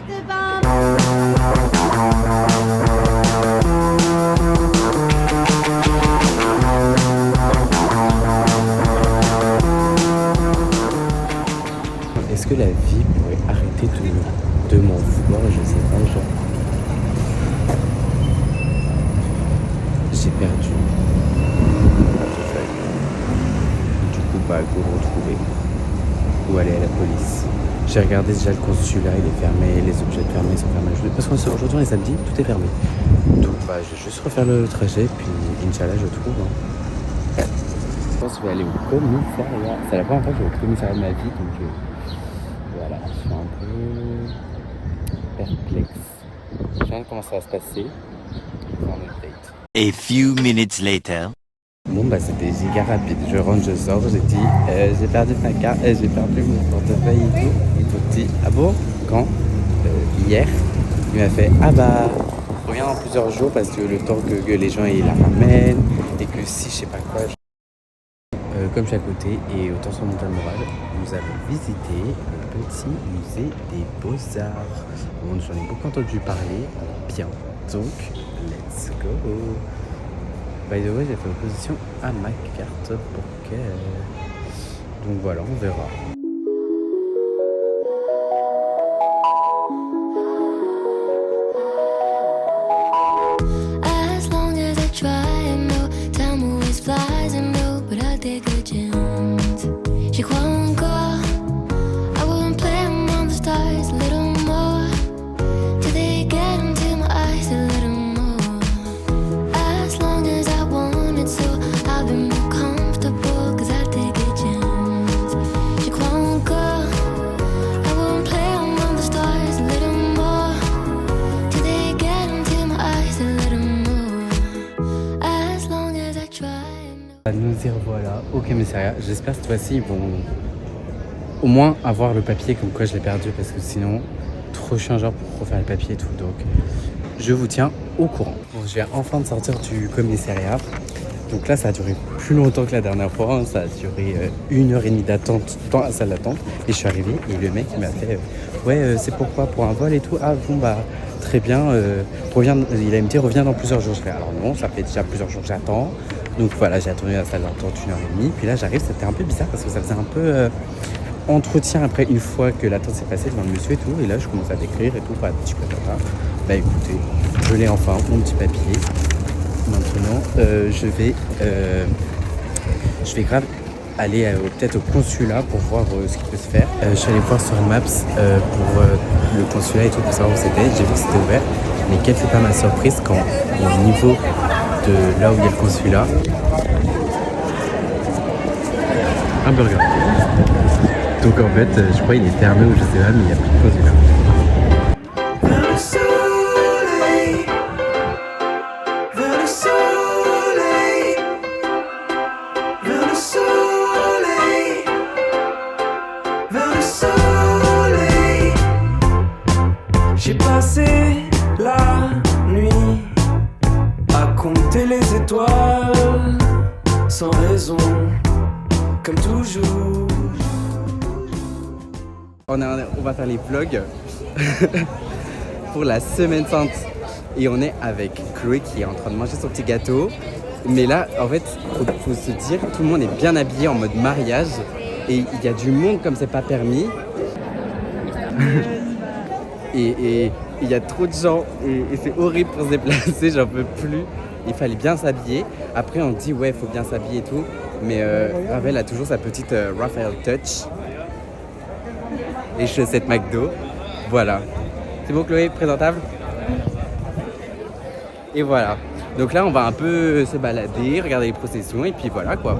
Est-ce que la vie pourrait arrêter de m'en vouloir? Je sais pas, genre. J'ai perdu ma portefeuille. Du coup, bah, go le retrouver. Ou aller à la police. J'ai regardé déjà le consulat, il est fermé, les objets fermés sont fermés. Parce qu'aujourd'hui on est samedi, tout est fermé. Donc bah, je vais juste refaire le trajet, puis Inch'Allah je trouve. Hein. Je pense que je vais aller au commissariat. C'est la première fois que je vais au commissariat de ma vie, donc voilà, je suis un peu perplexe. Je sais comment ça va se passer. On update. A few minutes later. Bon bah c'était giga rapide, je rentre, je sors, j'ai dit j'ai perdu ma carte, j'ai perdu mon portefeuille et tout. Ils m'ont dit ah bon? Quand? Hier. Il m'a fait ah bah on revient dans plusieurs jours parce que le temps que les gens ils la ramènent et que si je sais pas quoi. Comme je suis à côté et autant sur Montagne Morale, nous allons visiter le petit musée des Beaux-Arts. Bon, j'en ai beaucoup entendu parler, bien, donc let's go. By the way, j'ai fait opposition à ma carte bancaire. Donc voilà, on verra. As long as I try, I know time always flies, I know, but I take a chance. J'y crois encore. I wouldn't play among the stars a little more till they get into my eyes a little more. As long as I want it, so I'll be more comfortable, cause I take a chance. J'y crois encore. I wouldn't play among the stars a little more till they get into my eyes a little more. As long as I try, I know. Nous y revoilà au commissariat. J'espère que cette fois-ci ils vont au moins avoir le papier comme quoi je l'ai perdu parce que sinon trop chiant genre pour refaire le papier et tout. Donc je vous tiens au courant. Bon, je viens enfin de sortir du commissariat. Donc là ça a duré plus longtemps que la dernière fois. Ça a duré 1h30 d'attente dans la salle d'attente. Et je suis arrivé et le mec il m'a fait ouais c'est pourquoi pour un vol et tout. Ah bon bah très bien. Il a me dit reviens dans plusieurs jours. Je fais alors non ça fait déjà plusieurs jours que j'attends. Donc voilà j'ai attendu la salle d'attente 1h30. Puis là j'arrive, c'était un peu bizarre parce que ça faisait un peu entretien après une fois que l'attente s'est passée devant le monsieur et tout. Et là je commence à décrire et tout, pas petit patata. Bah écoutez, je l'ai enfin, mon petit papier. Maintenant je vais grave aller peut-être au consulat pour voir ce qui peut se faire. Je suis allé voir sur Maps pour le consulat et tout pour savoir où c'était. J'ai vu que c'était ouvert. Mais quelle fut pas ma surprise quand au niveau de là où il y a le consulat, un burger. Donc en fait, je crois qu'il est fermé ou je sais pas, mais il n'y a plus de consulat. J'ai passé la nuit à compter les étoiles sans raison, comme toujours. On va faire les vlogs pour la Semaine Sainte et on est avec Chloé qui est en train de manger son petit gâteau. Mais là, en fait, faut se dire, tout le monde est bien habillé en mode mariage et il y a du monde comme c'est pas permis. Et il y a trop de gens et c'est horrible pour se déplacer, j'en peux plus. Il fallait bien s'habiller. Après, on dit ouais, il faut bien s'habiller et tout. Mais Ravel a toujours sa petite Raphael Touch. Les chaussettes McDo. Voilà. C'est bon, Chloé, présentable? Et voilà. Donc là, on va un peu se balader, regarder les processions et puis voilà quoi.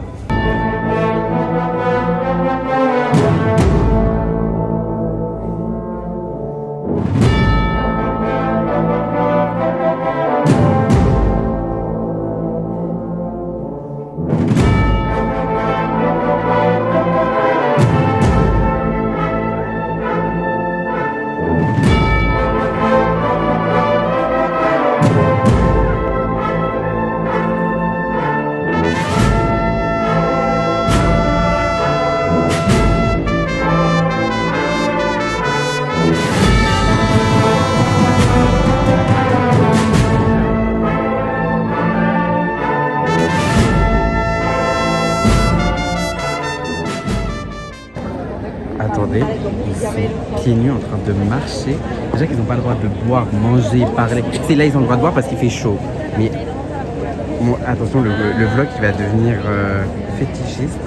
sont pieds nus en train de marcher. Déjà qu'ils n'ont pas le droit de boire, manger, parler. C'est là ils ont le droit de boire parce qu'il fait chaud. Mais bon, attention, le vlog il va devenir fétichiste.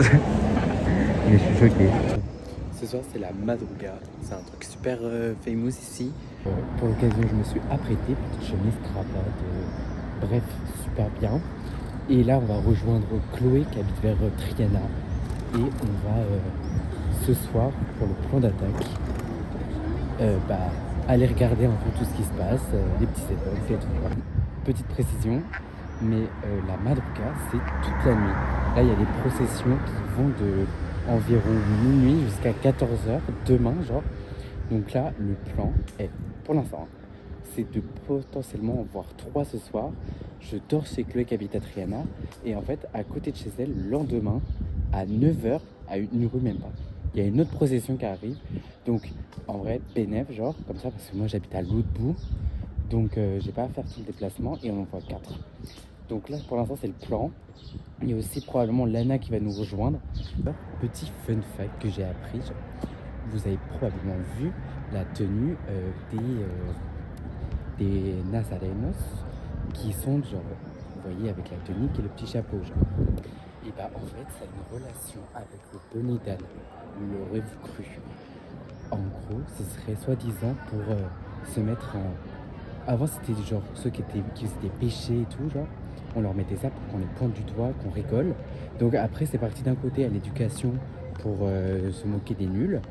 Mais je suis choqué. Ce soir c'est la madruga, c'est un truc super famous ici. Pour l'occasion je me suis apprêté, petite chemise, cravate, bref, super bien. Et là on va rejoindre Chloé qui habite vers Triana. Et on va ce soir pour le plan d'attaque aller regarder un peu tout ce qui se passe, les petits setups et tout. Petite précision, mais la madruga c'est toute la nuit. Là il y a des processions qui vont de environ minuit jusqu'à 14h demain genre. Donc là le plan est pour l'instant c'est de potentiellement en voir 3 ce soir. Je dors chez Chloé qui habite à Triana et en fait à côté de chez elle le lendemain à 9h à une rue même pas. Il y a une autre procession qui arrive. Donc en vrai bénéf genre comme ça parce que moi j'habite à l'autre bout. Donc j'ai pas à faire tout le déplacement et on en voit 4. Donc là pour l'instant c'est le plan. Il y a aussi probablement Lana qui va nous rejoindre. Petit fun fact que j'ai appris, vous avez probablement vu la tenue des Nazarenos qui sont genre, vous voyez avec la tunique et le petit chapeau genre. Et bah en fait ça a une relation avec le bonnet d'âne, l'aurez-vous cru? En gros ce serait soi-disant pour se mettre en... Avant c'était genre ceux qui faisaient des péchés et tout genre. On leur mettait ça pour qu'on les pointe du doigt, qu'on rigole. Donc après c'est parti d'un côté à l'éducation pour se moquer des nuls.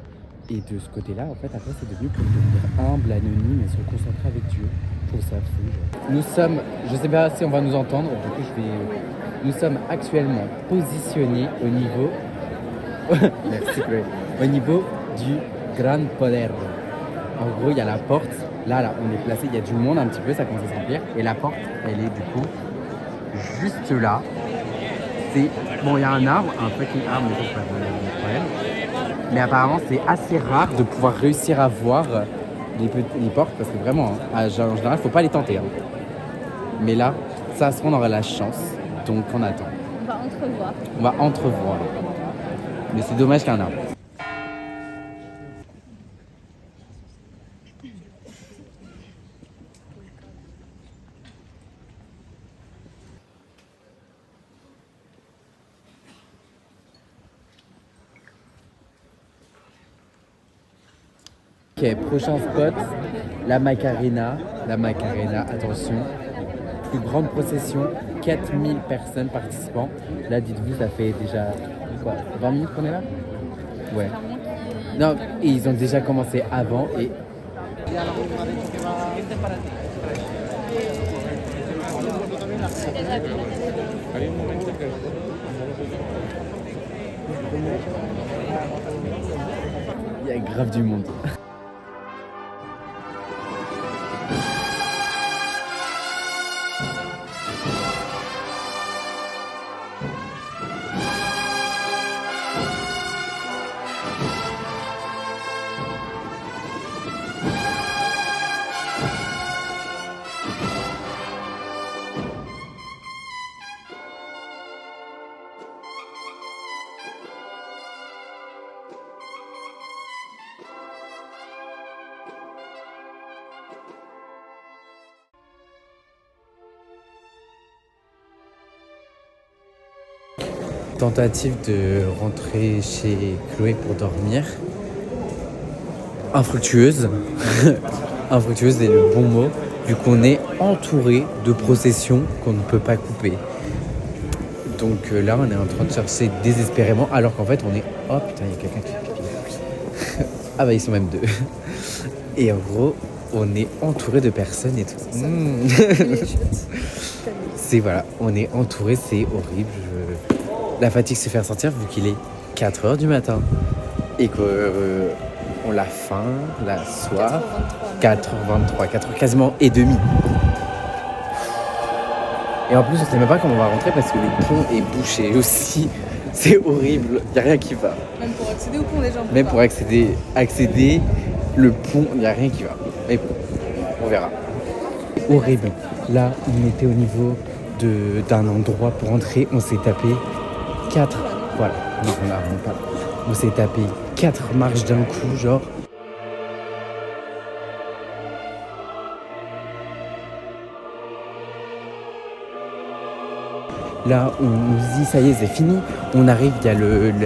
Et de ce côté-là, en fait, après c'est devenu pour devenir humble, anonyme et se concentrer avec Dieu. Je trouve ça fou. Genre. Nous sommes, je sais pas si on va nous entendre, du coup nous sommes actuellement positionnés au niveau... Merci Chloé. Au niveau du Gran Poder. En gros, il y a la porte. Là, on est placé, il y a du monde un petit peu, ça commence à se remplir. Et la porte, elle est du coup juste là. C'est... Bon, il y a un arbre, un fucking arbre, mais ça, c'est pas le problème. Mais apparemment, c'est assez rare de pouvoir réussir à voir les portes parce que vraiment, en général, il ne faut pas les tenter. Hein. Mais là, ça se rend, on aura la chance. Donc, on attend. On va entrevoir. Mais c'est dommage qu'il y ait un arbre. Ok, prochain spot, la Macarena. La Macarena, attention, plus grande procession, 4000 personnes participants. Là, dites-vous, ça fait déjà quoi, 20 minutes qu'on est là? Ouais. Non, et ils ont déjà commencé avant et... Il y a grave du monde. Tentative de rentrer chez Chloé pour dormir. Infructueuse. Infructueuse est le bon mot, vu qu'on est entouré de processions qu'on ne peut pas couper. Donc là, on est en train de chercher désespérément, alors qu'en fait, on est... Oh putain, il y a quelqu'un qui fait pipi. Ah bah, ils sont même 2. Et en gros, on est entouré de personnes et tout. C'est voilà, on est entouré, c'est horrible. La fatigue se fait ressentir vu qu'il est 4h du matin et qu'on l'a faim, la soif, 4h23, 4h quasiment et demi. Et en plus, on sait même pas comment on va rentrer parce que le pont est bouché aussi. C'est horrible, il n'y a rien qui va. Même pour accéder au pont, déjà. Même pour accéder, le pont, il n'y a rien qui va. Mais bon, on verra. Horrible. Là, on était au niveau d'un endroit pour entrer, on s'est tapé 4. Voilà, non, on s'est tapé 4 marches d'un coup, genre. Là, on se dit, ça y est, c'est fini. On arrive, il y a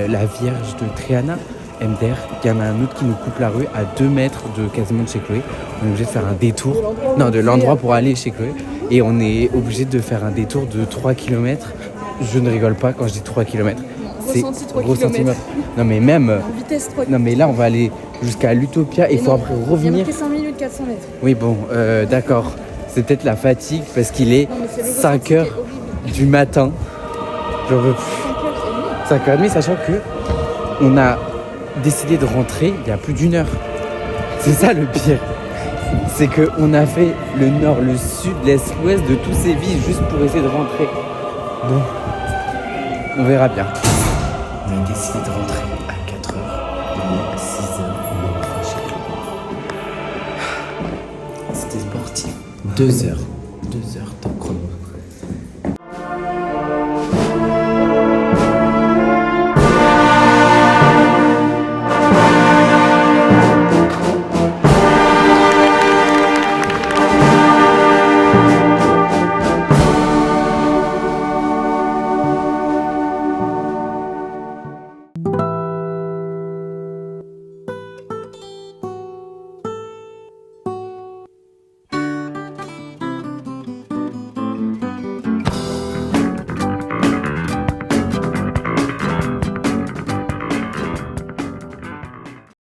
la Vierge de Triana, MDR. Il y en a un autre qui nous coupe la rue à 2 mètres quasiment de chez Chloé. On est obligé de faire un détour. De l'endroit pour aller chez Chloé. Et on est obligé de faire un détour de 3 km. Je ne rigole pas quand je dis 3 km. C'est gros centimètres. Non, mais même. En vitesse 3 km. Non, mais là, on va aller jusqu'à l'Utopia et il faut après Il y a revenir. marqué 5 minutes 400 mètres. Oui, bon, d'accord. C'est peut-être la fatigue parce qu'il est Non, mais c'est le 5 ressenti qui est heures horrible. du matin. J'en veux plus. 5h30, sachant que on a décidé de rentrer il y a plus d'1 heure. C'est ça le pire. C'est qu'on a fait le nord, le sud, l'est, l'ouest de tous ces villes juste pour essayer de rentrer. Bon, on verra bien. On a décidé de rentrer à 4h. Il est à 6h. On est enfin chez Chloé. C'était sportif. 2 heures.